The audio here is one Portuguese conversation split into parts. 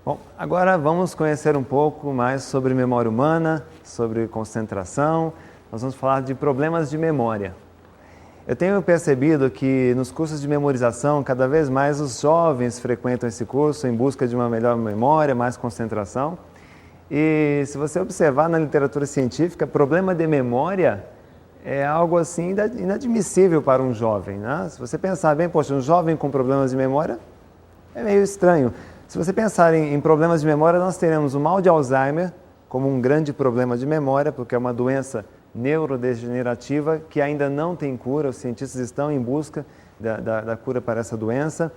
Bom, agora vamos conhecer um pouco mais sobre memória humana, sobre concentração. Nós vamos falar de problemas de memória. Eu tenho percebido que nos cursos de memorização, cada vez mais os jovens frequentam esse curso em busca de uma melhor memória, mais concentração. E se você observar na literatura científica, problema de memória é algo assim inadmissível para um jovem, né? Se você pensar bem, poxa, um jovem com problemas de memória é meio estranho. Se você pensar em problemas de memória, nós teremos o mal de Alzheimer como um grande problema de memória, porque é uma doença neurodegenerativa que ainda não tem cura, os cientistas estão em busca da cura para essa doença.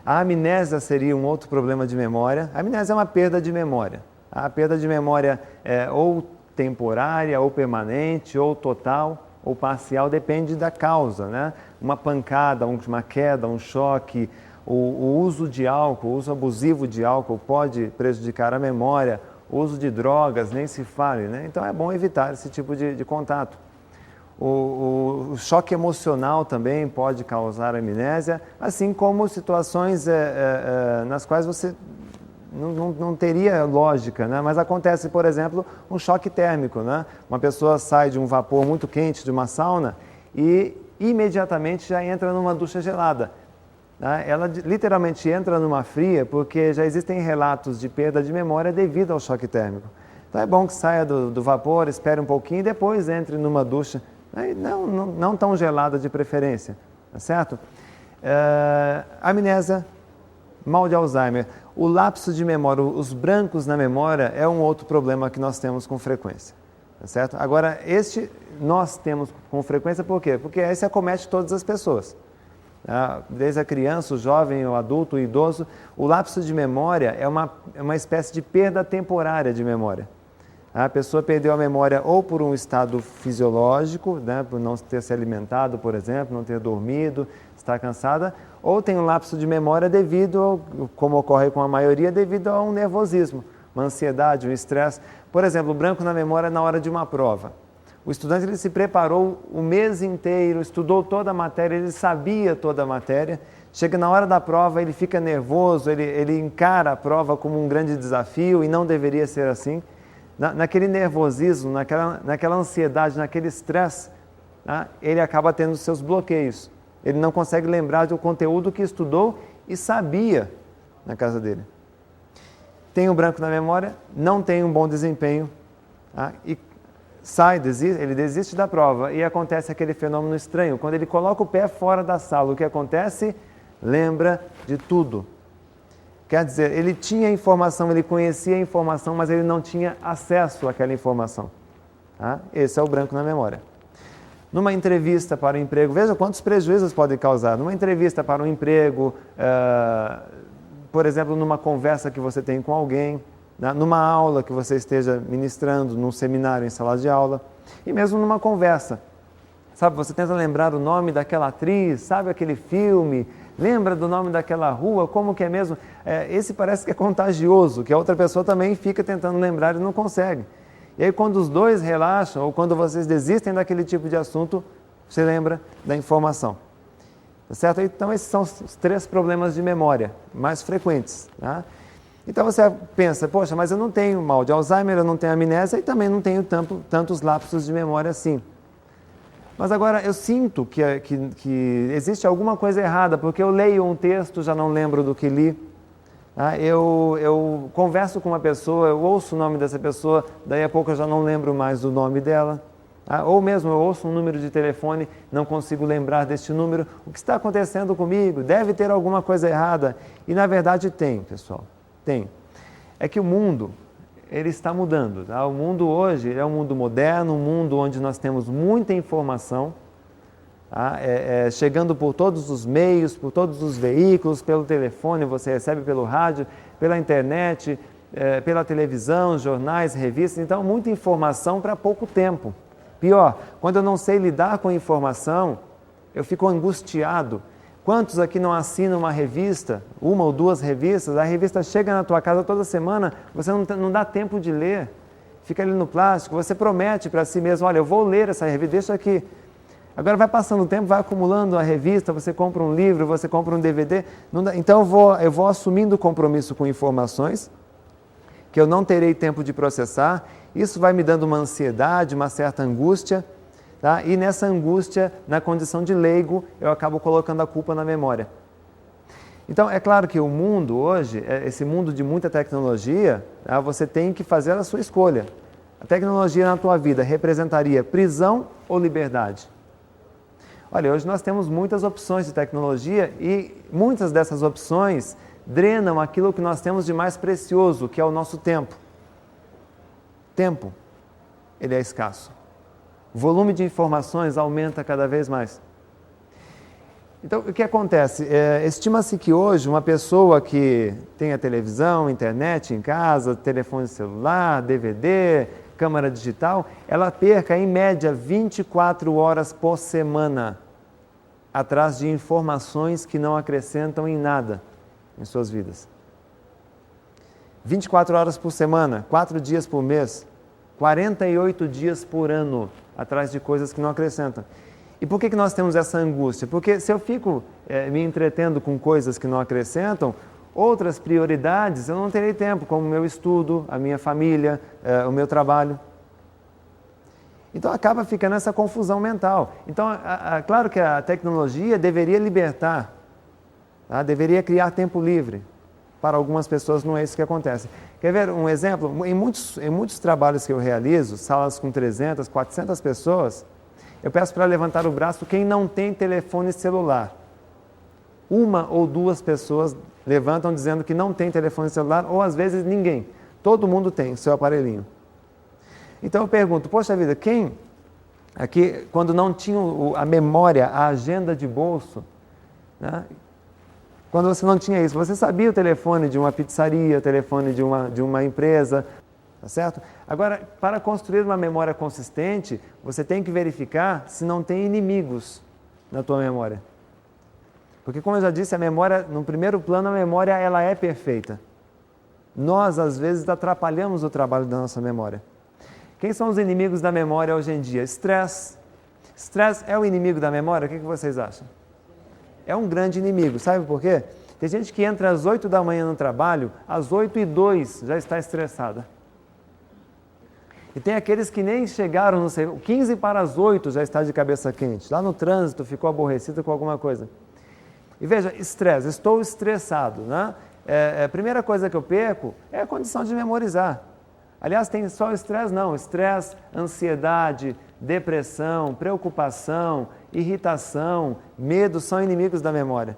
A amnésia seria um outro problema de memória. A amnésia é uma perda de memória. A perda de memória é ou temporária, ou permanente, ou total, ou parcial, depende da causa, né? Uma pancada, uma queda, um choque, o uso de álcool, o uso abusivo de álcool pode prejudicar a memória, o uso de drogas, nem se fale, né? Então é bom evitar esse tipo de contato. O choque emocional também pode causar amnésia, assim como situações nas quais você não teria lógica, né? Mas acontece, por exemplo, um choque térmico, né? Uma pessoa sai de um vapor muito quente, de uma sauna, e imediatamente já entra numa ducha gelada. Ela literalmente entra numa fria porque já existem relatos de perda de memória devido ao choque térmico. Então é bom que saia do vapor, espere um pouquinho e depois entre numa ducha, não tão gelada de preferência, tá certo? Amnésia, mal de Alzheimer. O lapso de memória, os brancos na memória é um outro problema que nós temos com frequência, tá certo? Agora, este nós temos com frequência por quê? Porque esse acomete todas as pessoas. Desde a criança, o jovem, o adulto, o idoso, o lapso de memória é uma espécie de perda temporária de memória. A pessoa perdeu a memória ou por um estado fisiológico, né, por não ter se alimentado, por exemplo, não ter dormido, estar cansada, ou tem um lapso de memória devido, como ocorre com a maioria, devido a um nervosismo, uma ansiedade, um estresse. Por exemplo, o branco na memória na hora de uma prova. O estudante ele se preparou o mês inteiro, estudou toda a matéria, ele sabia toda a matéria. Chega na hora da prova, ele fica nervoso, ele encara a prova como um grande desafio e não deveria ser assim. Naquele nervosismo, naquela ansiedade, naquele estresse, ele acaba tendo seus bloqueios. Ele não consegue lembrar do conteúdo que estudou e sabia na casa dele. Tem o branco na memória, não tem um bom desempenho e ele desiste da prova e acontece aquele fenômeno estranho. Quando ele coloca o pé fora da sala, o que acontece? Lembra de tudo. Quer dizer, ele tinha informação, ele conhecia a informação, mas ele não tinha acesso àquela informação. Esse é o branco na memória. Numa entrevista para o emprego, veja quantos prejuízos pode causar. Numa entrevista para um emprego, por exemplo, numa conversa que você tem com alguém, numa aula que você esteja ministrando, num seminário em sala de aula, e mesmo numa conversa. Sabe, você tenta lembrar o nome daquela atriz, sabe aquele filme, lembra do nome daquela rua, como que é mesmo? Esse parece que é contagioso, que a outra pessoa também fica tentando lembrar e não consegue. E aí quando os dois relaxam, ou quando vocês desistem daquele tipo de assunto, você lembra da informação. Tá certo? Então esses são os 3 problemas de memória mais frequentes, tá? Então você pensa, poxa, mas eu não tenho mal de Alzheimer, eu não tenho amnésia e também não tenho tantos lapsos de memória assim. Mas agora eu sinto que existe alguma coisa errada, porque eu leio um texto, já não lembro do que li. Eu converso com uma pessoa, eu ouço o nome dessa pessoa, daí a pouco eu já não lembro mais do nome dela. Ou mesmo eu ouço um número de telefone, não consigo lembrar deste número. O que está acontecendo comigo? Deve ter alguma coisa errada. E na verdade tem, pessoal. Tem. É que o mundo, ele está mudando. O mundo hoje é um mundo moderno, um mundo onde nós temos muita informação, chegando por todos os meios, por todos os veículos, pelo telefone, você recebe pelo rádio, pela internet, pela televisão, jornais, revistas. Então, muita informação para pouco tempo. Pior, quando eu não sei lidar com informação, eu fico angustiado. Quantos aqui não assinam uma revista, 1 ou 2 revistas, a revista chega na tua casa toda semana, você não dá tempo de ler, fica ali no plástico, você promete para si mesmo, olha, eu vou ler essa revista, deixa aqui. Agora vai passando o tempo, vai acumulando a revista, você compra um livro, você compra um DVD, então eu vou assumindo compromisso com informações, que eu não terei tempo de processar. Isso vai me dando uma ansiedade, uma certa angústia, tá? E nessa angústia, na condição de leigo, eu acabo colocando a culpa na memória. Então, é claro que o mundo hoje, esse mundo de muita tecnologia, tá? Você tem que fazer a sua escolha. A tecnologia na tua vida representaria prisão ou liberdade? Olha, hoje nós temos muitas opções de tecnologia e muitas dessas opções drenam aquilo que nós temos de mais precioso, que é o nosso tempo. Tempo, ele é escasso. O volume de informações aumenta cada vez mais. Então, o que acontece? Estima-se que hoje uma pessoa que tem a televisão, internet em casa, telefone celular, DVD, câmera digital, ela perca, em média, 24 horas por semana atrás de informações que não acrescentam em nada em suas vidas. 24 horas por semana, 4 dias por mês, 48 dias por ano atrás de coisas que não acrescentam. E por que nós temos essa angústia? Porque se eu fico me entretendo com coisas que não acrescentam, outras prioridades eu não terei tempo, como o meu estudo, a minha família, o meu trabalho. Então acaba ficando essa confusão mental. Então, claro que a tecnologia deveria libertar, tá? Deveria criar tempo livre. Para algumas pessoas não é isso que acontece. Quer ver um exemplo? Em muitos trabalhos que eu realizo, salas com 300, 400 pessoas, eu peço para levantar o braço quem não tem telefone celular. Uma ou duas pessoas levantam dizendo que não tem telefone celular, ou às vezes ninguém. Todo mundo tem seu aparelhinho. Então eu pergunto, poxa vida, quem aqui, quando não tinha a memória, a agenda de bolso, né? Quando você não tinha isso, você sabia o telefone de uma pizzaria, o telefone de uma empresa, tá certo? Agora, para construir uma memória consistente, você tem que verificar se não tem inimigos na tua memória. Porque, como eu já disse, a memória, no primeiro plano, a memória ela é perfeita. Nós, às vezes, atrapalhamos o trabalho da nossa memória. Quem são os inimigos da memória hoje em dia? Estresse. Estresse é o inimigo da memória? O que vocês acham? É um grande inimigo. Sabe por quê? Tem gente que entra às 8 da manhã no trabalho, às 8h02 já está estressada. E tem aqueles que nem chegaram no serviço, 15 para as 8 já está de cabeça quente. Lá no trânsito ficou aborrecido com alguma coisa. E veja, estresse, estou estressado, né? A primeira coisa que eu perco é a condição de memorizar. Aliás, tem só estresse? Não. Estresse, ansiedade, depressão, preocupação, irritação, medo são inimigos da memória.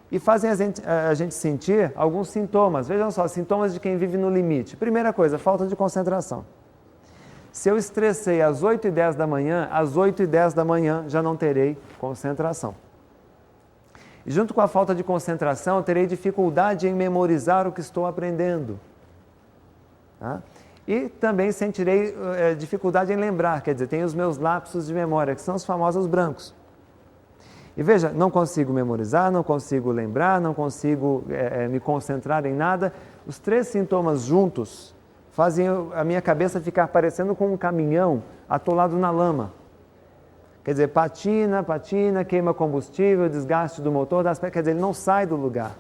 E fazem a gente sentir alguns sintomas. Vejam só, sintomas de quem vive no limite. Primeira coisa, falta de concentração. Se eu estressei às 8h10 da manhã, às 8h10 da manhã já não terei concentração. E junto com a falta de concentração, eu terei dificuldade em memorizar o que estou aprendendo. Tá? E também sentirei dificuldade em lembrar, quer dizer, tem os meus lapsos de memória, que são os famosos brancos. E veja, não consigo memorizar, não consigo lembrar, não consigo me concentrar em nada. Os três sintomas juntos fazem a minha cabeça ficar parecendo com um caminhão atolado na lama. Quer dizer, patina, queima combustível, desgaste do motor, quer dizer, ele não sai do lugar.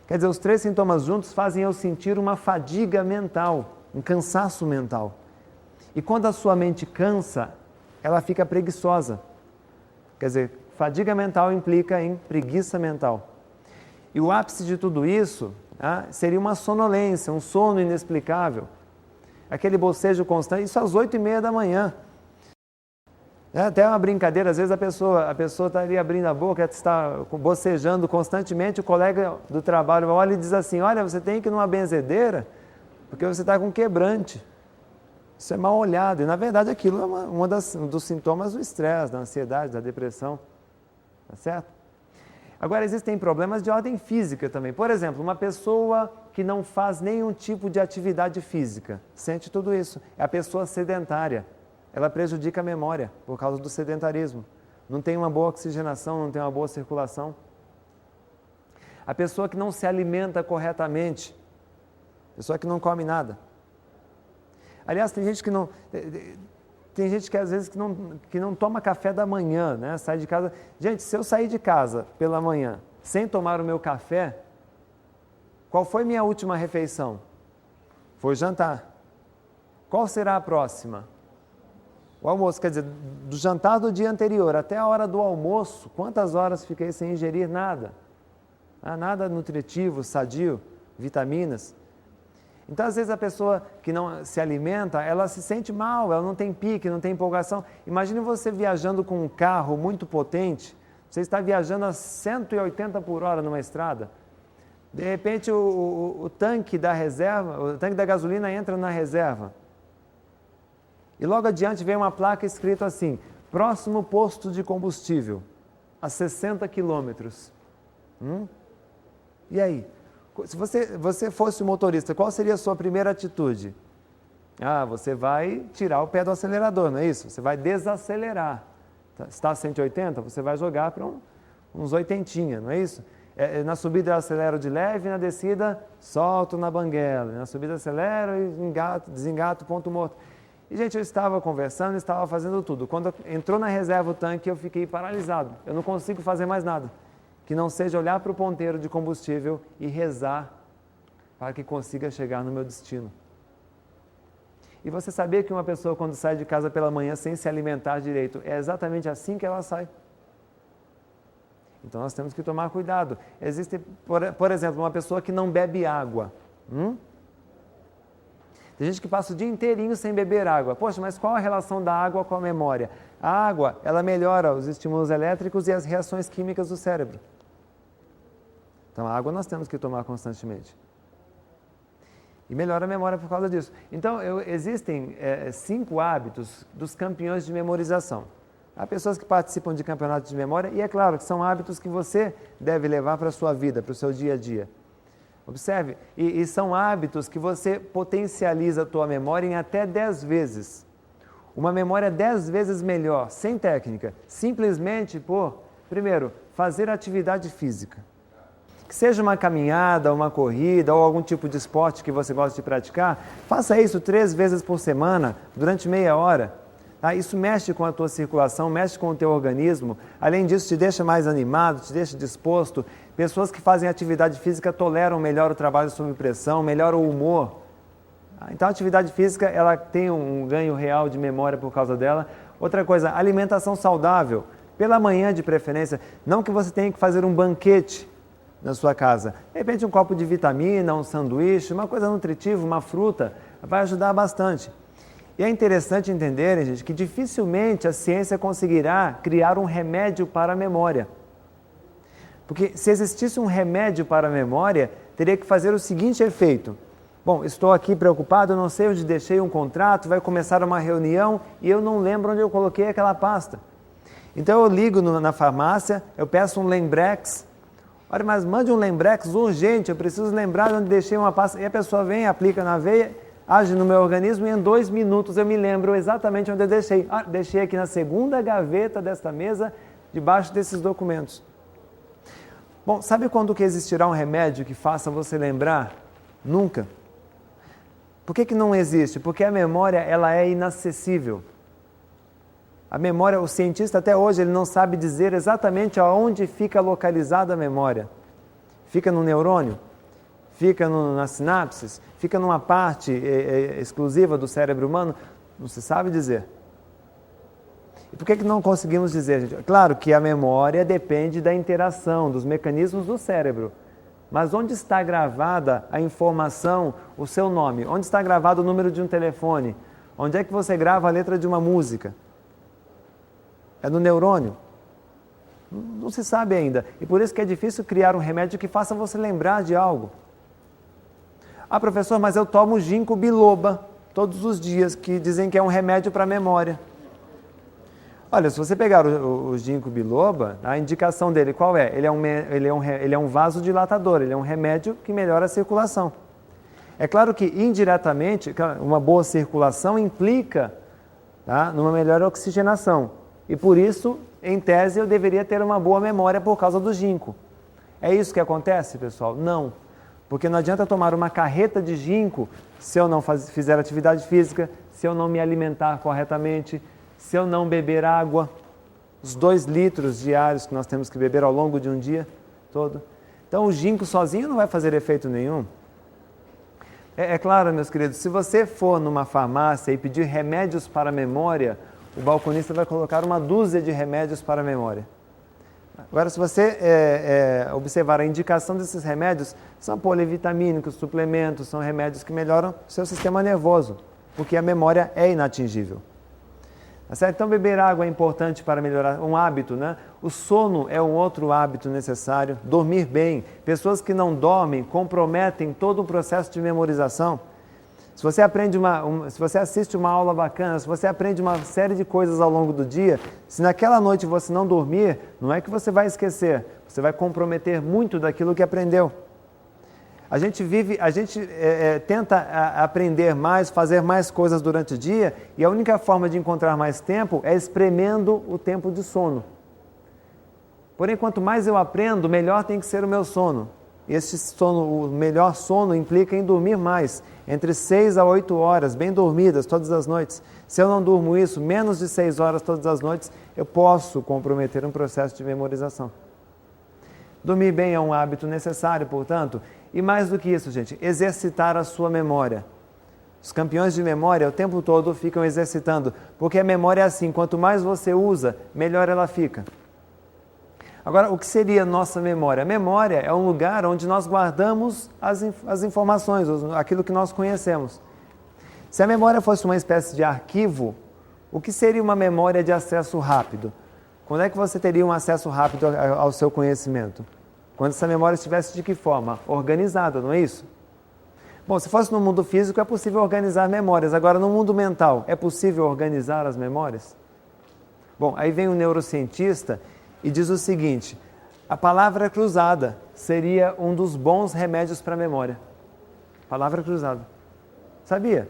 Quer dizer, os três sintomas juntos fazem eu sentir uma fadiga mental, um cansaço mental. E quando a sua mente cansa, ela fica preguiçosa. Quer dizer, fadiga mental implica em preguiça mental. E o ápice de tudo isso seria uma sonolência, um sono inexplicável. Aquele bocejo constante, isso às 8h30 da manhã. Até uma brincadeira, às vezes a pessoa está ali abrindo a boca, está bocejando constantemente, o colega do trabalho olha e diz assim, olha, você tem que ir numa benzedeira, porque você está com quebrante. Isso é mal olhado, e na verdade aquilo é um dos sintomas do estresse, da ansiedade, da depressão, tá certo? Agora existem problemas de ordem física também. Por exemplo, uma pessoa que não faz nenhum tipo de atividade física, sente tudo isso, é a pessoa sedentária. Ela prejudica a memória por causa do sedentarismo. Não tem uma boa oxigenação, não tem uma boa circulação. A pessoa que não se alimenta corretamente, a pessoa que não come nada. Aliás, tem gente que às vezes que não toma café da manhã, né? Sai de casa. Gente, se eu sair de casa pela manhã sem tomar o meu café, qual foi minha última refeição? Foi jantar. Qual será a próxima? O almoço, quer dizer, do jantar do dia anterior até a hora do almoço, quantas horas fiquei sem ingerir nada? Nada nutritivo, sadio, vitaminas. Então, às vezes, a pessoa que não se alimenta, ela se sente mal, ela não tem pique, não tem empolgação. Imagine você viajando com um carro muito potente, você está viajando a 180 por hora numa estrada. De repente, o tanque da reserva, o tanque da gasolina entra na reserva. E logo adiante vem uma placa escrita assim, próximo posto de combustível, a 60 quilômetros. E aí? Se você fosse o motorista, qual seria a sua primeira atitude? Você vai tirar o pé do acelerador, não é isso? Você vai desacelerar. Está a 180, você vai jogar para uns 80, não é isso? Na subida eu acelero de leve, na descida solto na banguela. Na subida acelero e desengato, ponto morto. E, gente, eu estava conversando, estava fazendo tudo. Quando entrou na reserva o tanque, eu fiquei paralisado. Eu não consigo fazer mais nada que não seja olhar para o ponteiro de combustível e rezar para que consiga chegar no meu destino. E você sabia que uma pessoa, quando sai de casa pela manhã sem se alimentar direito, é exatamente assim que ela sai? Então, nós temos que tomar cuidado. Existe, por exemplo, uma pessoa que não bebe água. Tem gente que passa o dia inteirinho sem beber água. Poxa, mas qual a relação da água com a memória? A água, ela melhora os estímulos elétricos e as reações químicas do cérebro. Então, a água nós temos que tomar constantemente. E melhora a memória por causa disso. Então, existem 5 hábitos dos campeões de memorização. Há pessoas que participam de campeonatos de memória e é claro que são hábitos que você deve levar para a sua vida, para o seu dia a dia. Observe, e são hábitos que você potencializa a tua memória em até 10 vezes. Uma memória 10 vezes melhor, sem técnica, simplesmente por, primeiro, fazer atividade física. Que seja uma caminhada, uma corrida ou algum tipo de esporte que você gosta de praticar, faça isso 3 vezes por semana, durante meia hora. Isso mexe com a tua circulação, mexe com o teu organismo. Além disso, te deixa mais animado, te deixa disposto. Pessoas que fazem atividade física toleram melhor o trabalho sob pressão, melhora o humor. Então, a atividade física, ela tem um ganho real de memória por causa dela. Outra coisa, alimentação saudável. Pela manhã, de preferência. Não que você tenha que fazer um banquete na sua casa. De repente, um copo de vitamina, um sanduíche, uma coisa nutritiva, uma fruta, vai ajudar bastante. E é interessante entenderem, gente, que dificilmente a ciência conseguirá criar um remédio para a memória. Porque se existisse um remédio para a memória, teria que fazer o seguinte efeito. Bom, estou aqui preocupado, não sei onde deixei um contrato, vai começar uma reunião e eu não lembro onde eu coloquei aquela pasta. Então eu ligo na farmácia, eu peço um Lembrex. Olha, mas mande um Lembrex urgente, eu preciso lembrar onde deixei uma pasta. E a pessoa vem, aplica na veia, age no meu organismo e em 2 minutos eu me lembro exatamente onde eu deixei. Deixei aqui na segunda gaveta desta mesa, debaixo desses documentos. Bom, sabe quando que existirá um remédio que faça você lembrar? Nunca. Por que não existe? Porque a memória, ela é inacessível. A memória, o cientista até hoje, ele não sabe dizer exatamente aonde fica localizada a memória. Fica no neurônio? Fica nas sinapses? Fica numa parte exclusiva do cérebro humano? Não se sabe dizer. E por que não conseguimos dizer, gente? Claro que a memória depende da interação, dos mecanismos do cérebro. Mas onde está gravada a informação, o seu nome? Onde está gravado o número de um telefone? Onde é que você grava a letra de uma música? É no neurônio? Não se sabe ainda. E por isso que é difícil criar um remédio que faça você lembrar de algo. Professor, mas eu tomo ginkgo biloba todos os dias, que dizem que é um remédio para a memória. Olha, se você pegar o ginkgo biloba, a indicação dele qual é? Ele é um vasodilatador, ele é um remédio que melhora a circulação. É claro que indiretamente, uma boa circulação implica numa melhor oxigenação. E por isso, em tese, eu deveria ter uma boa memória por causa do ginkgo. É isso que acontece, pessoal? Não. Porque não adianta tomar uma carreta de ginkgo se eu não fizer atividade física, se eu não me alimentar corretamente, se eu não beber água, os 2 litros diários que nós temos que beber ao longo de um dia todo. Então, o ginkgo sozinho não vai fazer efeito nenhum. É claro, meus queridos, se você for numa farmácia e pedir remédios para a memória, o balconista vai colocar uma dúzia de remédios para a memória. Agora, se você observar a indicação desses remédios, são polivitamínicos, suplementos, são remédios que melhoram o seu sistema nervoso, porque a memória é inatingível. Tá certo? Então, beber água é importante para melhorar um hábito, né? O sono é um outro hábito necessário. Dormir bem. Pessoas que não dormem comprometem todo o processo de memorização. Se você aprende se você assiste uma aula bacana, se você aprende uma série de coisas ao longo do dia, se naquela noite você não dormir, não é que você vai esquecer, você vai comprometer muito daquilo que aprendeu. A gente tenta aprender mais, fazer mais coisas durante o dia, e a única forma de encontrar mais tempo é espremendo o tempo de sono. Porém, quanto mais eu aprendo, melhor tem que ser o meu sono. Este sono, o melhor sono implica em dormir mais, entre 6 a 8 horas, bem dormidas todas as noites. Se eu não durmo isso, menos de 6 horas todas as noites, eu posso comprometer um processo de memorização. Dormir bem é um hábito necessário, portanto, e mais do que isso, gente, exercitar a sua memória. Os campeões de memória o tempo todo ficam exercitando, porque a memória é assim, quanto mais você usa, melhor ela fica. Agora, o que seria nossa memória? A memória é um lugar onde nós guardamos as informações, aquilo que nós conhecemos. Se a memória fosse uma espécie de arquivo, o que seria uma memória de acesso rápido? Quando é que você teria um acesso rápido ao seu conhecimento? Quando essa memória estivesse de que forma? Organizada, não é isso? Bom, se fosse no mundo físico, é possível organizar memórias. Agora, no mundo mental, é possível organizar as memórias? Bom, aí vem um neurocientista e diz o seguinte: a palavra cruzada seria um dos bons remédios para a memória. Palavra cruzada. Sabia?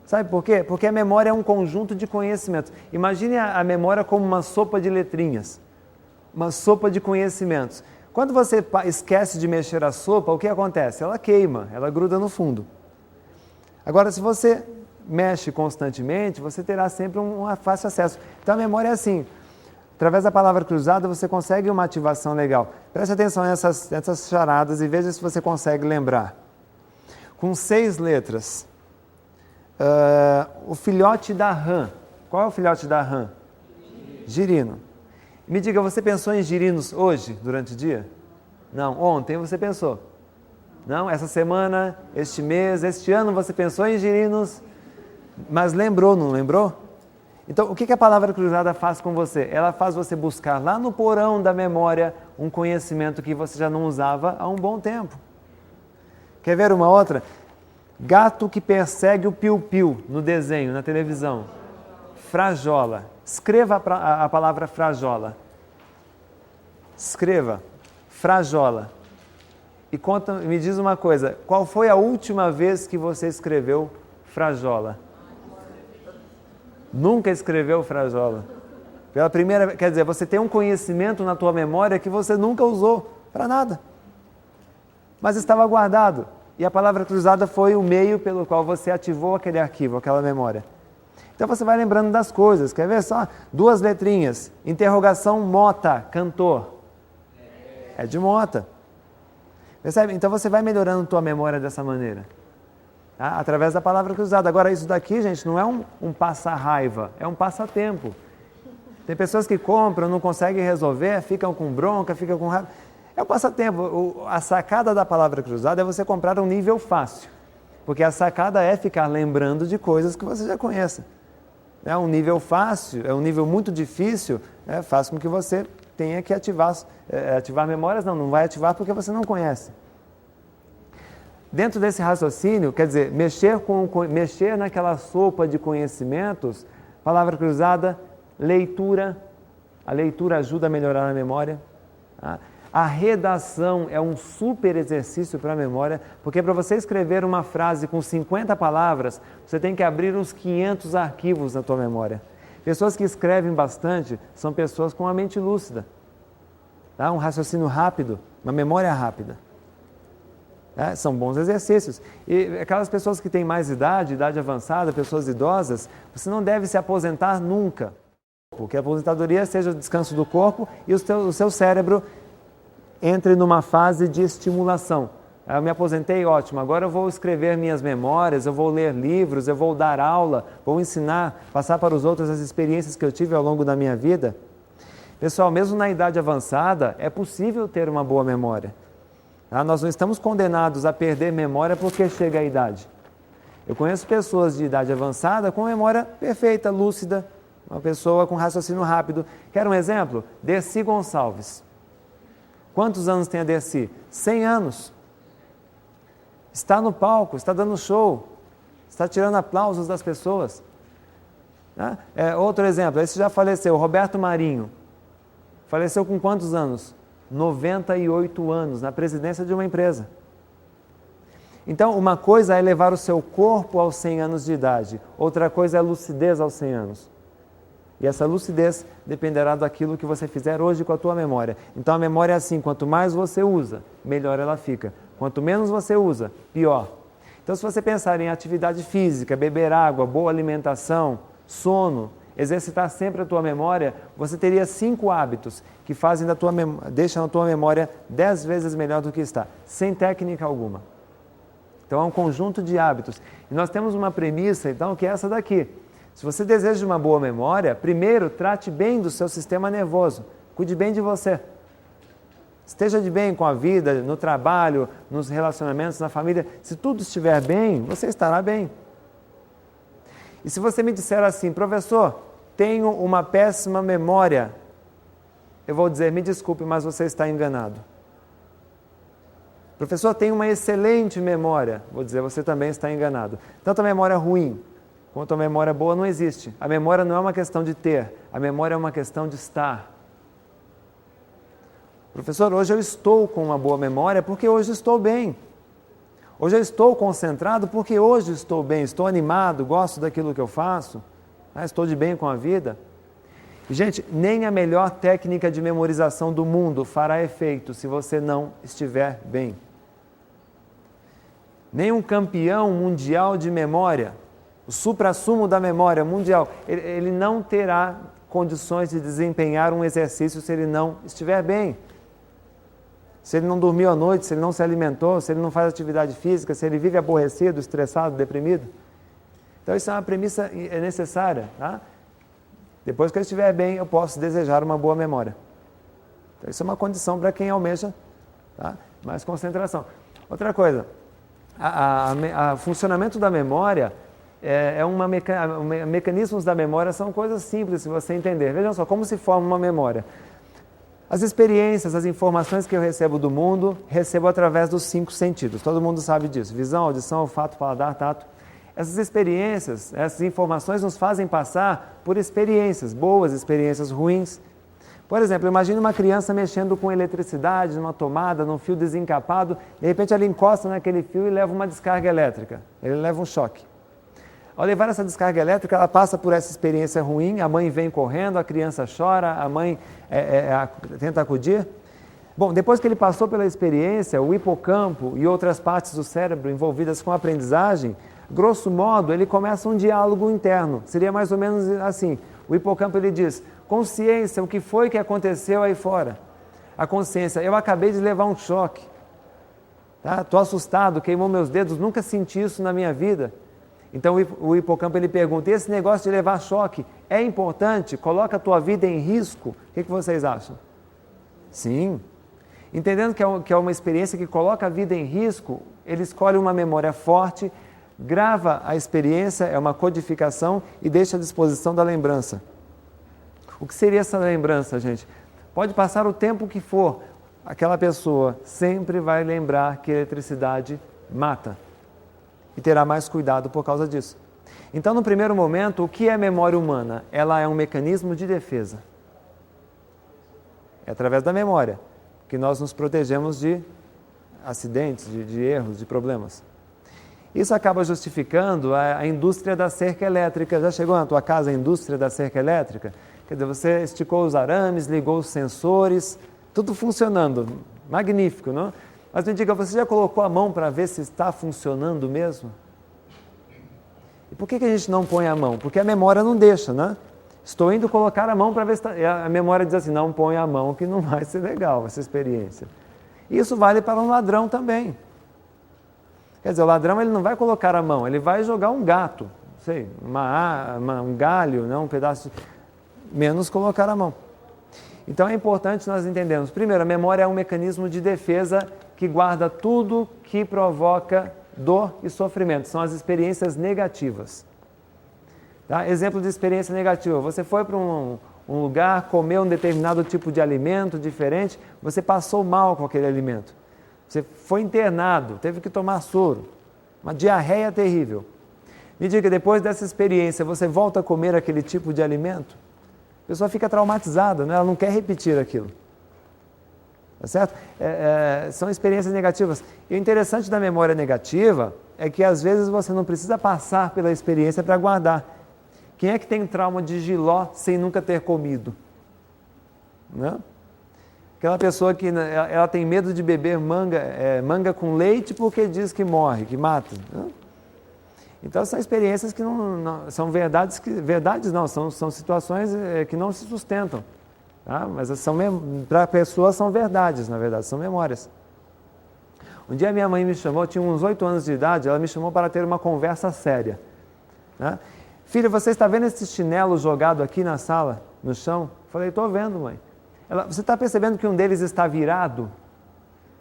Sabe por quê? Porque a memória é um conjunto de conhecimentos. Imagine a memória como uma sopa de letrinhas, uma sopa de conhecimentos. Quando você esquece de mexer a sopa, o que acontece? Ela queima, ela gruda no fundo. Agora, se você mexe constantemente, você terá sempre um fácil acesso. Então, a memória é assim. Através da palavra cruzada, você consegue uma ativação legal. Preste atenção nessas charadas e veja se você consegue lembrar. Com 6 letras. O filhote da rã. Qual é o filhote da rã? Girino. Me diga, você pensou em girinos hoje, durante o dia? Não. Ontem você pensou? Não? Essa semana, este mês, este ano você pensou em girinos, mas lembrou, não lembrou? Então, o que a palavra cruzada faz com você? Ela faz você buscar lá no porão da memória um conhecimento que você já não usava há um bom tempo. Quer ver uma outra? Gato que persegue o piu-piu no desenho, na televisão. Frajola. Escreva a palavra frajola. Escreva. Frajola. E me diz uma coisa, qual foi a última vez que você escreveu frajola? Nunca escreveu frajola. Pela primeira vez, quer dizer, você tem um conhecimento na tua memória que você nunca usou para nada. Mas estava guardado. E a palavra cruzada foi o meio pelo qual você ativou aquele arquivo, aquela memória. Então você vai lembrando das coisas. Quer ver só? 2 letrinhas. Interrogação Mota, cantor. É de Mota. Percebe? Então você vai melhorando tua memória dessa maneira. Tá? Através da palavra cruzada. Agora isso daqui, gente, não é um passa-raiva, é um passatempo. Tem pessoas que compram, não conseguem resolver, ficam com bronca, ficam com raiva. É um passatempo. A sacada da palavra cruzada é você comprar um nível fácil. Porque a sacada é ficar lembrando de coisas que você já conhece. É um nível fácil, é um nível muito difícil, faz com que você tenha que ativar memórias. Não vai ativar porque você não conhece. Dentro desse raciocínio, quer dizer, mexer naquela sopa de conhecimentos, palavra cruzada, leitura. A leitura ajuda a melhorar a memória. Tá? A redação é um super exercício para a memória, porque para você escrever uma frase com 50 palavras, você tem que abrir uns 500 arquivos na tua memória. Pessoas que escrevem bastante são pessoas com a mente lúcida. Tá? Um raciocínio rápido, uma memória rápida. São bons exercícios. E aquelas pessoas que têm mais idade avançada, pessoas idosas, você não deve se aposentar nunca. Porque a aposentadoria seja o descanso do corpo e o seu cérebro entre numa fase de estimulação. Eu me aposentei, ótimo, agora eu vou escrever minhas memórias, eu vou ler livros, eu vou dar aula, vou ensinar, passar para os outros as experiências que eu tive ao longo da minha vida. Pessoal, mesmo na idade avançada, é possível ter uma boa memória. Tá? Nós não estamos condenados a perder memória porque chega a idade. Eu conheço pessoas de idade avançada com memória perfeita, lúcida, uma pessoa com raciocínio rápido. Quer um exemplo? Dercy Gonçalves. Quantos anos tem a Dercy? 100 anos. Está no palco, está dando show, está tirando aplausos das pessoas. Outro exemplo, esse já faleceu, Roberto Marinho. Faleceu com quantos anos? 98 anos, na presidência de uma empresa. Então, uma coisa é levar o seu corpo aos 100 anos de idade, outra coisa é a lucidez aos 100 anos. E essa lucidez dependerá daquilo que você fizer hoje com a tua memória. Então, a memória é assim, quanto mais você usa, melhor ela fica. Quanto menos você usa, pior. Então, se você pensar em atividade física, beber água, boa alimentação, sono, exercitar sempre a tua memória, você teria 5 hábitos que fazem deixam a tua memória 10 vezes melhor do que está, sem técnica alguma. Então, é um conjunto de hábitos. E nós temos uma premissa, então, que é essa daqui. Se você deseja uma boa memória, primeiro, trate bem do seu sistema nervoso. Cuide bem de você. Esteja de bem com a vida, no trabalho, nos relacionamentos, na família. Se tudo estiver bem, você estará bem. E se você me disser assim, professor, tenho uma péssima memória, eu vou dizer, me desculpe, mas você está enganado. Professor, tenho uma excelente memória, vou dizer, você também está enganado. Tanto a memória ruim quanto a memória boa não existe. A memória não é uma questão de ter, a memória é uma questão de estar. Professor, hoje eu estou com uma boa memória porque hoje estou bem. Hoje eu estou concentrado porque hoje estou bem, estou animado, gosto daquilo que eu faço, estou de bem com a vida. E, gente, nem a melhor técnica de memorização do mundo fará efeito se você não estiver bem. Nem um campeão mundial de memória, o suprassumo da memória mundial, ele não terá condições de desempenhar um exercício se ele não estiver bem. Se ele não dormiu à noite, se ele não se alimentou, se ele não faz atividade física, se ele vive aborrecido, estressado, deprimido. Então, isso é uma premissa necessária. Tá? Depois que eu estiver bem, eu posso desejar uma boa memória. Então, isso é uma condição para quem almeja, tá? Mais concentração. Outra coisa, o funcionamento da memória mecanismos da memória são coisas simples se você entender. Vejam só, como se forma uma memória. As experiências, as informações que eu recebo do mundo, recebo através dos 5 sentidos. Todo mundo sabe disso. Visão, audição, olfato, paladar, tato. Essas experiências, essas informações nos fazem passar por experiências, boas experiências, ruins. Por exemplo, imagine uma criança mexendo com eletricidade, numa tomada, num fio desencapado, de repente ela encosta naquele fio e leva uma descarga elétrica. Ele leva um choque. Ao levar essa descarga elétrica, ela passa por essa experiência ruim, a mãe vem correndo, a criança chora, a mãe tenta acudir. Bom, depois que ele passou pela experiência, o hipocampo e outras partes do cérebro envolvidas com a aprendizagem, grosso modo, ele começa um diálogo interno. Seria mais ou menos assim. O hipocampo ele diz, consciência, o que foi que aconteceu aí fora? A consciência, eu acabei de levar um choque. Estou assustado, queimou meus dedos, nunca senti isso na minha vida. Então o hipocampo ele pergunta, esse negócio de levar choque é importante? Coloca a tua vida em risco? O que vocês acham? Sim. Entendendo que é uma experiência que coloca a vida em risco, ele escolhe uma memória forte, grava a experiência, é uma codificação e deixa à disposição da lembrança. O que seria essa lembrança, gente? Pode passar o tempo que for, aquela pessoa sempre vai lembrar que a eletricidade mata. E terá mais cuidado por causa disso. Então, no primeiro momento, o que é memória humana? Ela é um mecanismo de defesa. É através da memória que nós nos protegemos de acidentes, de erros, de problemas. Isso acaba justificando a indústria da cerca elétrica. Já chegou na tua casa a indústria da cerca elétrica? Quer dizer, você esticou os arames, ligou os sensores, tudo funcionando. Magnífico, não? Mas me diga, você já colocou a mão para ver se está funcionando mesmo? E por que a gente não põe a mão? Porque a memória não deixa, né? Estou indo colocar a mão para ver se está... E a memória diz assim, não põe a mão que não vai ser legal essa experiência. Isso vale para um ladrão também. Quer dizer, o ladrão ele não vai colocar a mão, ele vai jogar um gato, não sei, um galho, um pedaço, menos colocar a mão. Então é importante nós entendermos. Primeiro, a memória é um mecanismo de defesa que guarda tudo que provoca dor e sofrimento. São as experiências negativas. Tá? Exemplo de experiência negativa. Você foi para um lugar, comeu um determinado tipo de alimento diferente, você passou mal com aquele alimento. Você foi internado, teve que tomar soro. Uma diarreia terrível. Me diga, depois dessa experiência, você volta a comer aquele tipo de alimento? A pessoa fica traumatizada, né? Ela não quer repetir aquilo. Tá certo? São experiências negativas. E o interessante da memória negativa é que às vezes você não precisa passar pela experiência para guardar. Quem é que tem trauma de jiló sem nunca ter comido? Né? Aquela pessoa que ela tem medo de beber manga com leite porque diz que morre, que mata. Né? Então são experiências que não são verdades são situações que não se sustentam, tá? Mas para a pessoa são verdades, na verdade, são memórias. Um dia minha mãe me chamou, eu tinha uns 8 anos de idade, ela me chamou para ter uma conversa séria, né? Filha, você está vendo esse chinelo jogado aqui na sala, no chão? Eu falei, estou vendo, mãe. Você está percebendo que um deles está virado?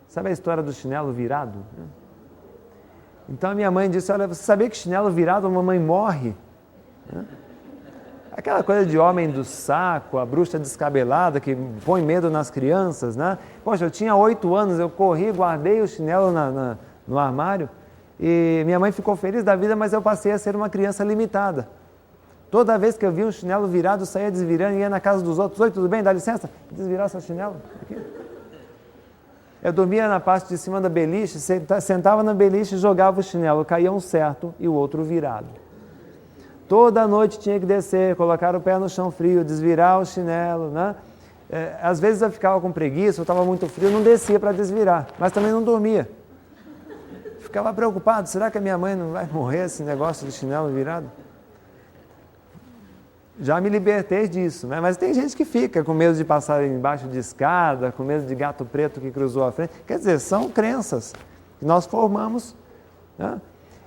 Sabe a história do chinelo virado? Então a minha mãe disse, olha, você sabia que chinelo virado a mamãe morre? Aquela coisa de homem do saco, a bruxa descabelada que põe medo nas crianças, né? Poxa, eu tinha 8 anos, eu corri, guardei o chinelo no armário e minha mãe ficou feliz da vida, mas eu passei a ser uma criança limitada. Toda vez que eu via um chinelo virado, eu saía desvirando e ia na casa dos outros. Oi, tudo bem? Dá licença? Desvirar seu chinelo? Aqui. Eu dormia na parte de cima da beliche, sentava na beliche e jogava o chinelo. Caía um certo e o outro virado. Toda noite tinha que descer, colocar o pé no chão frio, desvirar o chinelo, né? Às vezes eu ficava com preguiça, eu estava muito frio, não descia para desvirar, mas também não dormia. Ficava preocupado, será que a minha mãe não vai morrer esse negócio de chinelo virado? Já me libertei disso, né? Mas tem gente que fica com medo de passar embaixo de escada, com medo de gato preto que cruzou a frente. Quer dizer, são crenças que nós formamos, né?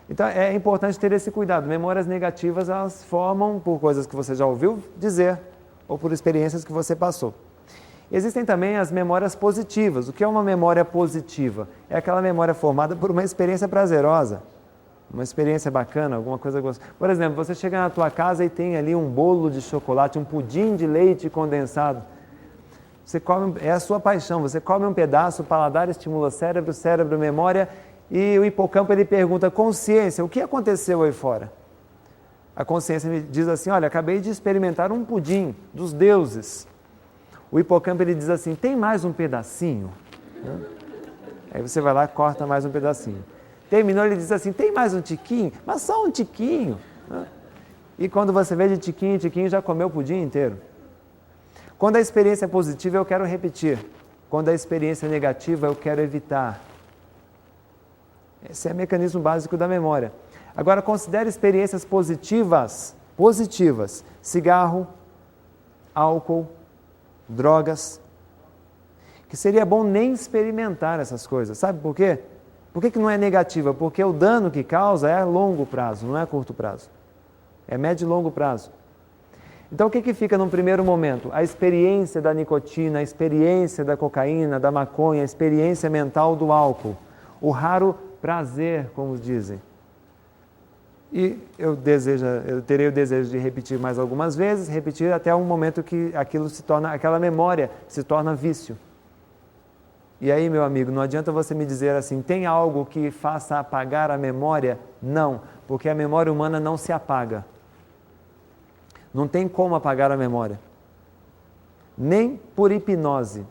Então é importante ter esse cuidado. Memórias negativas, elas formam por coisas que você já ouviu dizer ou por experiências que você passou. Existem também as memórias positivas. O que é uma memória positiva? É aquela memória formada por uma experiência prazerosa. Uma experiência bacana, alguma coisa gostosa. Por exemplo, você chega na tua casa e tem ali um bolo de chocolate, um pudim de leite condensado. Você come, é a sua paixão, você come um pedaço, o paladar estimula o cérebro, memória, e o hipocampo ele pergunta, consciência, o que aconteceu aí fora? A consciência me diz assim, olha, acabei de experimentar um pudim dos deuses. O hipocampo ele diz assim, tem mais um pedacinho? Aí você vai lá e corta mais um pedacinho. Terminou, ele diz assim, tem mais um tiquinho? Mas só um tiquinho. E quando você vê de tiquinho em tiquinho, já comeu o pudim inteiro. Quando a experiência é positiva, eu quero repetir. Quando a experiência é negativa, eu quero evitar. Esse é o mecanismo básico da memória. Agora, considere experiências positivas. Cigarro, álcool, drogas. Que seria bom nem experimentar essas coisas. Sabe por quê? Por que não é negativa? Porque o dano que causa é a longo prazo, não é a curto prazo. É médio e longo prazo. Então o que fica num primeiro momento? A experiência da nicotina, a experiência da cocaína, da maconha, a experiência mental do álcool. O raro prazer, como dizem. E eu terei o desejo de repetir mais algumas vezes, repetir até um momento que aquela memória se torna vício. E aí, meu amigo, não adianta você me dizer assim, tem algo que faça apagar a memória? Não, porque a memória humana não se apaga. Não tem como apagar a memória. Nem por hipnose.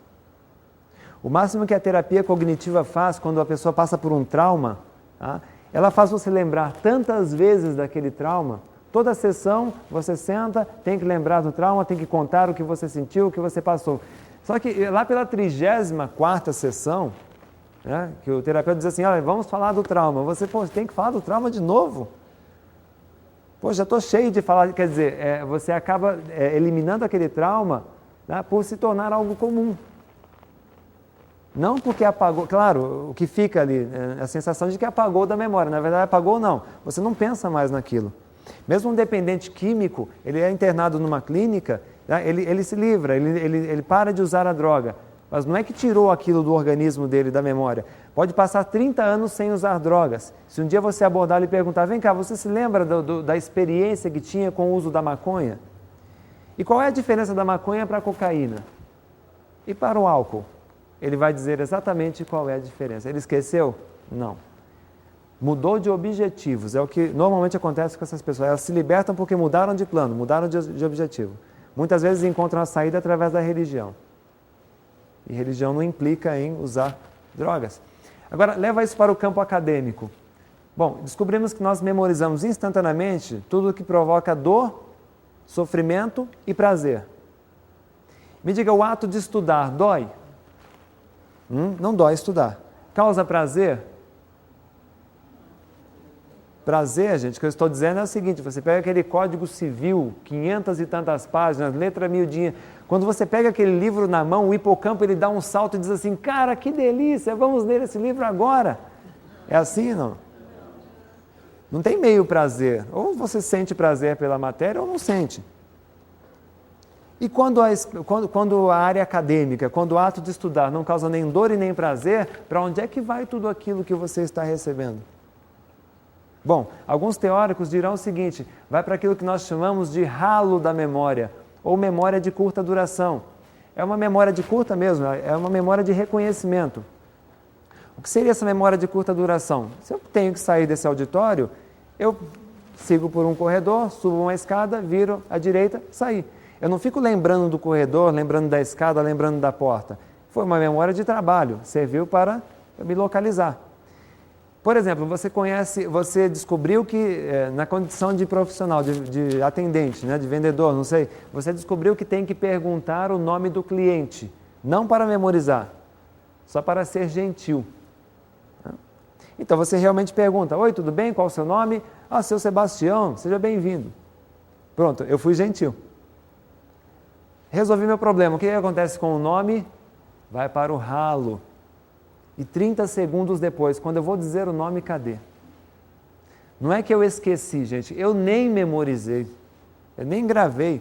O máximo que a terapia cognitiva faz quando a pessoa passa por um trauma, tá? Ela faz você lembrar tantas vezes daquele trauma. Toda sessão, você senta, tem que lembrar do trauma, tem que contar o que você sentiu, o que você passou. Só que lá pela 34ª sessão, né, que o terapeuta diz assim, olha, vamos falar do trauma. Você tem que falar do trauma de novo. Pô, já estou cheio de falar, quer dizer, você acaba eliminando aquele trauma, né, por se tornar algo comum. Não porque apagou, claro, o que fica ali é a sensação de que apagou da memória. Na verdade, apagou não. Você não pensa mais naquilo. Mesmo um dependente químico, ele é internado numa clínica, né, ele se livra, ele para de usar a droga. Mas não é que tirou aquilo do organismo dele, da memória. Pode passar 30 anos sem usar drogas. Se um dia você abordar e perguntar, vem cá, você se lembra da experiência que tinha com o uso da maconha? E qual é a diferença da maconha para a cocaína? E para o álcool? Ele vai dizer exatamente qual é a diferença. Ele esqueceu? Não. Mudou de objetivos. É o que normalmente acontece com essas pessoas. Elas se libertam porque mudaram de plano, mudaram de objetivo. Muitas vezes encontram a saída através da religião. E religião não implica em usar drogas. Agora, leva isso para o campo acadêmico. Bom, descobrimos que nós memorizamos instantaneamente tudo o que provoca dor, sofrimento e prazer. Me diga, o ato de estudar dói? Não dói estudar. Causa prazer? Prazer, gente, o que eu estou dizendo é o seguinte, você pega aquele Código Civil, 500 e tantas páginas, letra miudinha, quando você pega aquele livro na mão, o hipocampo ele dá um salto e diz assim, cara, que delícia, vamos ler esse livro agora. É assim, não? Não tem meio prazer. Ou você sente prazer pela matéria ou não sente. E quando a área acadêmica, quando o ato de estudar não causa nem dor e nem prazer, para onde é que vai tudo aquilo que você está recebendo? Bom, alguns teóricos dirão o seguinte, vai para aquilo que nós chamamos de ralo da memória, ou memória de curta duração. É uma memória de curta mesmo, é uma memória de reconhecimento. O que seria essa memória de curta duração? Se eu tenho que sair desse auditório, eu sigo por um corredor, subo uma escada, viro à direita, saí. Eu não fico lembrando do corredor, lembrando da escada, lembrando da porta. Foi uma memória de trabalho, serviu para eu me localizar. Por exemplo, você descobriu que, na condição de profissional, de atendente, né, de vendedor, não sei, você descobriu que tem que perguntar o nome do cliente, não para memorizar, só para ser gentil. Então você realmente pergunta, oi, tudo bem? Qual o seu nome? Ah, seu Sebastião, seja bem-vindo. Pronto, eu fui gentil. Resolvi meu problema. O que acontece com o nome? Vai para o ralo. E 30 segundos depois, quando eu vou dizer o nome, cadê? Não é que eu esqueci, gente, eu nem memorizei, eu nem gravei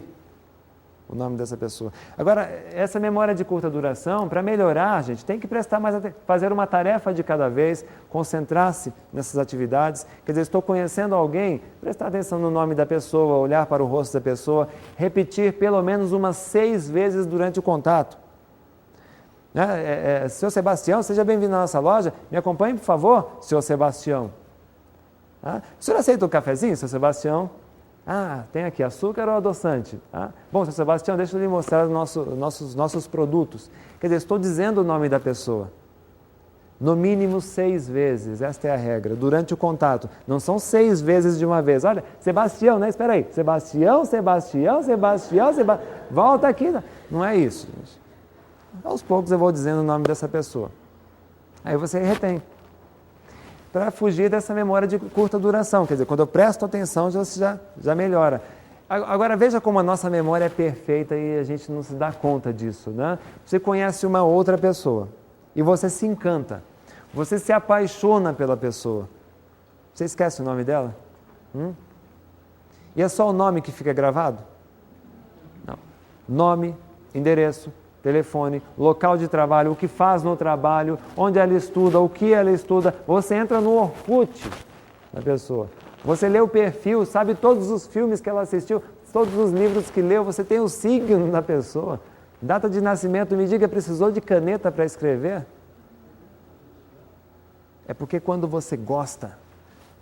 o nome dessa pessoa. Agora, essa memória de curta duração, para melhorar, gente, tem que prestar mais atenção, fazer uma tarefa de cada vez, concentrar-se nessas atividades. Quer dizer, estou conhecendo alguém, prestar atenção no nome da pessoa, olhar para o rosto da pessoa, repetir pelo menos umas 6 vezes durante o contato. Senhor Sebastião, seja bem-vindo à nossa loja, me acompanhe, por favor, senhor Sebastião. O senhor aceita um cafezinho, senhor Sebastião? Tem aqui açúcar ou adoçante? Bom, senhor Sebastião, deixa eu lhe mostrar os nossos produtos. Quer dizer, estou dizendo o nome da pessoa. No mínimo 6 vezes, esta é a regra, durante o contato. Não são 6 vezes de uma vez. Olha, Sebastião, né? Espera aí. Sebastião, volta aqui. Não é isso, gente. Aos poucos eu vou dizendo o nome dessa pessoa. Aí você retém. Para fugir dessa memória de curta duração. Quer dizer, quando eu presto atenção, já melhora. Agora veja como a nossa memória é perfeita e a gente não se dá conta disso, né? Você conhece uma outra pessoa e você se encanta. Você se apaixona pela pessoa. Você esquece o nome dela? E é só o nome que fica gravado? Não. Nome, endereço, telefone, local de trabalho, o que faz no trabalho, onde ela estuda, o que ela estuda. Você entra no Orkut da pessoa. Você lê o perfil, sabe todos os filmes que ela assistiu, todos os livros que leu, você tem o signo da pessoa. Data de nascimento, me diga, precisou de caneta para escrever? É porque quando você gosta,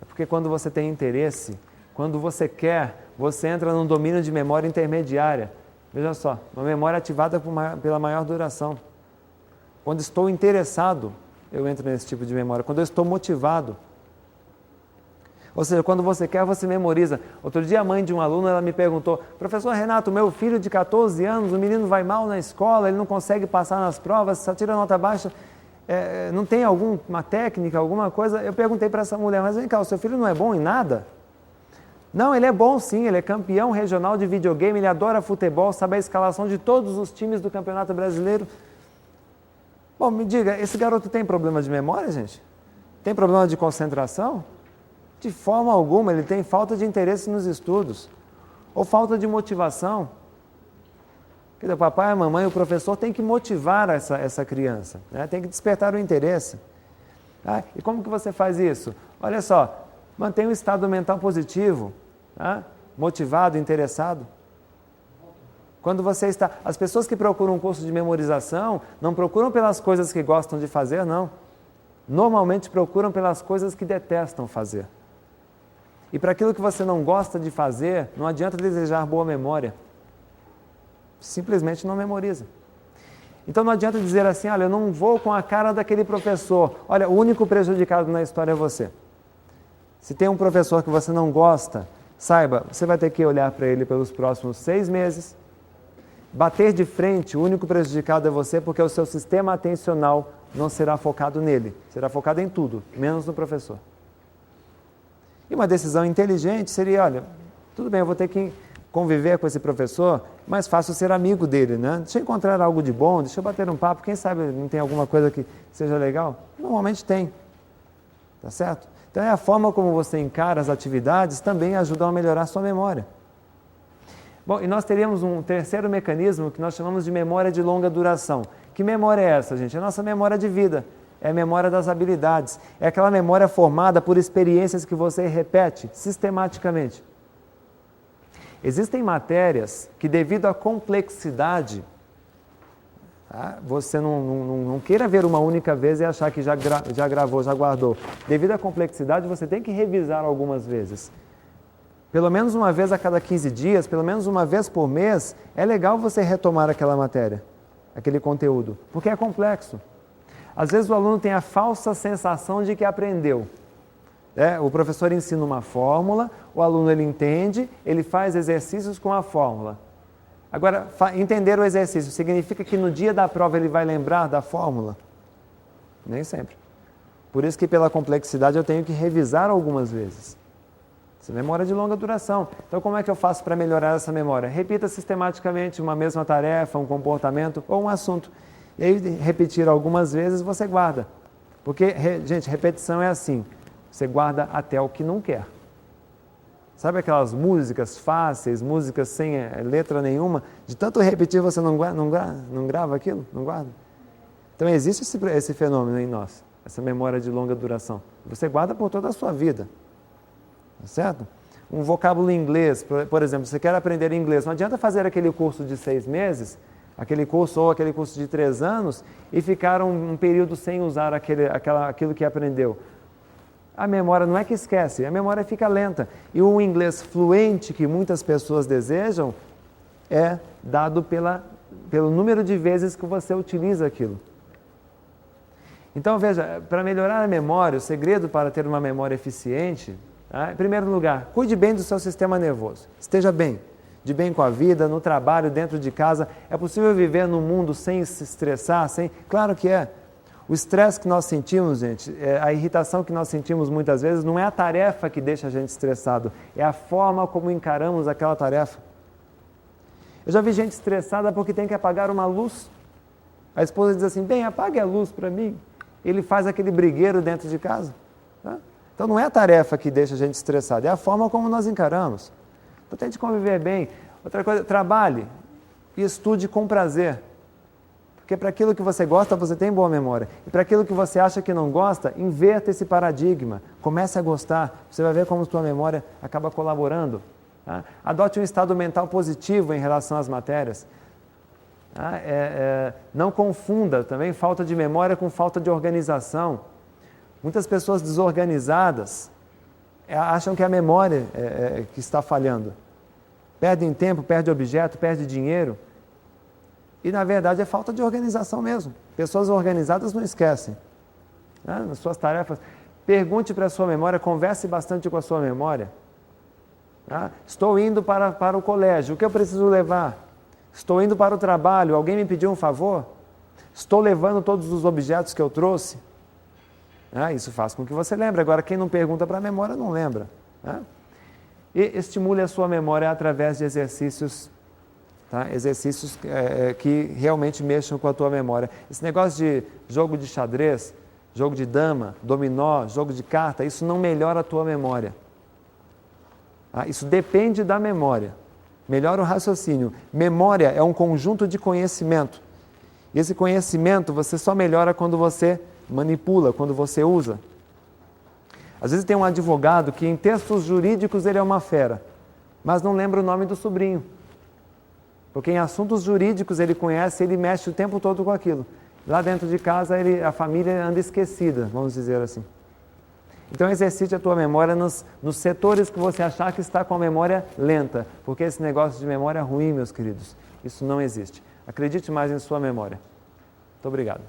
é porque quando você tem interesse, quando você quer, você entra num domínio de memória intermediária. Veja só, uma memória ativada pela maior duração. Quando estou interessado, eu entro nesse tipo de memória. Quando eu estou motivado. Ou seja, quando você quer, você memoriza. Outro dia a mãe de um aluno, ela me perguntou, professor Renato, meu filho de 14 anos, o menino vai mal na escola, ele não consegue passar nas provas, só tira nota baixa, não tem alguma técnica, alguma coisa? Eu perguntei para essa mulher, mas vem cá, o seu filho não é bom em nada? Não, ele é bom sim, ele é campeão regional de videogame, ele adora futebol, sabe a escalação de todos os times do Campeonato Brasileiro. Bom, me diga, esse garoto tem problema de memória, gente? Tem problema de concentração? De forma alguma, ele tem falta de interesse nos estudos, ou falta de motivação. O papai, a mamãe, o professor tem que motivar essa criança, né? Tem que despertar o interesse. Tá? E como que você faz isso? Olha só, mantenha um estado mental positivo, tá? Motivado, interessado. Quando você está... As pessoas que procuram um curso de memorização não procuram pelas coisas que gostam de fazer, não. Normalmente procuram pelas coisas que detestam fazer. E para aquilo que você não gosta de fazer, não adianta desejar boa memória. Simplesmente não memoriza. Então não adianta dizer assim, olha, eu não vou com a cara daquele professor. Olha, o único prejudicado na história é você. Se tem um professor que você não gosta, saiba, você vai ter que olhar para ele pelos próximos 6 meses. Bater de frente, o único prejudicado é você, porque o seu sistema atencional não será focado nele. Será focado em tudo, menos no professor. E uma decisão inteligente seria, olha, tudo bem, eu vou ter que conviver com esse professor, mais fácil ser amigo dele, né? Deixa eu encontrar algo de bom, deixa eu bater um papo, quem sabe não tem alguma coisa que seja legal? Normalmente tem, tá certo? Então é a forma como você encara as atividades também ajuda a melhorar a sua memória. Bom, e nós teríamos um terceiro mecanismo que nós chamamos de memória de longa duração. Que memória é essa, gente? É a nossa memória de vida. É a memória das habilidades. É aquela memória formada por experiências que você repete sistematicamente. Existem matérias que, devido à complexidade, tá? Você não queira ver uma única vez e achar que já gravou, já guardou. Devido à complexidade, você tem que revisar algumas vezes. Pelo menos uma vez a cada 15 dias, pelo menos uma vez por mês, é legal você retomar aquela matéria, aquele conteúdo, porque é complexo. Às vezes o aluno tem a falsa sensação de que aprendeu. O professor ensina uma fórmula, o aluno ele entende, ele faz exercícios com a fórmula. Agora, entender o exercício significa que no dia da prova ele vai lembrar da fórmula? Nem sempre. Por isso que pela complexidade eu tenho que revisar algumas vezes. Essa memória é de longa duração. Então como é que eu faço para melhorar essa memória? Repita sistematicamente uma mesma tarefa, um comportamento ou um assunto. E aí, repetir algumas vezes, você guarda. Porque, gente, repetição é assim. Você guarda até o que não quer. Sabe aquelas músicas fáceis, músicas sem letra nenhuma? De tanto repetir, você não grava aquilo? Não guarda? Então, existe esse fenômeno em nós. Essa memória de longa duração. Você guarda por toda a sua vida. Tá certo? Um vocábulo em inglês, por exemplo, você quer aprender inglês. Não adianta fazer aquele curso de 6 meses... aquele curso ou aquele curso de 3 anos e ficar um período sem usar aquilo que aprendeu. A memória não é que esquece, a memória fica lenta. E o inglês fluente que muitas pessoas desejam é dado pelo número de vezes que você utiliza aquilo. Então, veja, para melhorar a memória, o segredo para ter uma memória eficiente, tá? Em primeiro lugar, cuide bem do seu sistema nervoso, esteja bem. De bem com a vida, no trabalho, dentro de casa. É possível viver num mundo sem se estressar? Claro que é. O estresse que nós sentimos, gente, a irritação que nós sentimos muitas vezes, não é a tarefa que deixa a gente estressado, é a forma como encaramos aquela tarefa. Eu já vi gente estressada porque tem que apagar uma luz. A esposa diz assim, bem, apague a luz para mim. Ele faz aquele brigueiro dentro de casa. Tá? Então não é a tarefa que deixa a gente estressado, é a forma como nós encaramos. Então tente conviver bem. Outra coisa, trabalhe e estude com prazer. Porque para aquilo que você gosta, você tem boa memória. E para aquilo que você acha que não gosta, inverta esse paradigma. Comece a gostar. Você vai ver como sua memória acaba colaborando. Tá? Adote um estado mental positivo em relação às matérias. Tá? Não confunda também falta de memória com falta de organização. Muitas pessoas desorganizadas acham que é a memória que está falhando. Perdem tempo, perdem objeto, perdem dinheiro. E, na verdade, é falta de organização mesmo. Pessoas organizadas não esquecem. Né? Nas suas tarefas. Pergunte para a sua memória, converse bastante com a sua memória. Tá? Estou indo para o colégio, o que eu preciso levar? Estou indo para o trabalho, alguém me pediu um favor? Estou levando todos os objetos que eu trouxe? Isso faz com que você lembre. Agora, quem não pergunta para a memória não lembra. Né? E estimule a sua memória através de exercícios Tá? Exercícios que realmente mexam com a tua memória. Esse negócio de jogo de xadrez, jogo de dama, dominó, jogo de carta, isso não melhora a tua memória. Tá? Isso depende da memória. Melhora o raciocínio. Memória é um conjunto de conhecimento. E esse conhecimento você só melhora quando você manipula, quando você usa. Às vezes tem um advogado que em textos jurídicos ele é uma fera, mas não lembra o nome do sobrinho. Porque em assuntos jurídicos ele conhece, ele mexe o tempo todo com aquilo. Lá dentro de casa a família anda esquecida, vamos dizer assim. Então exercite a tua memória nos setores que você achar que está com a memória lenta, porque esse negócio de memória ruim, meus queridos, isso não existe. Acredite mais em sua memória. Muito obrigado.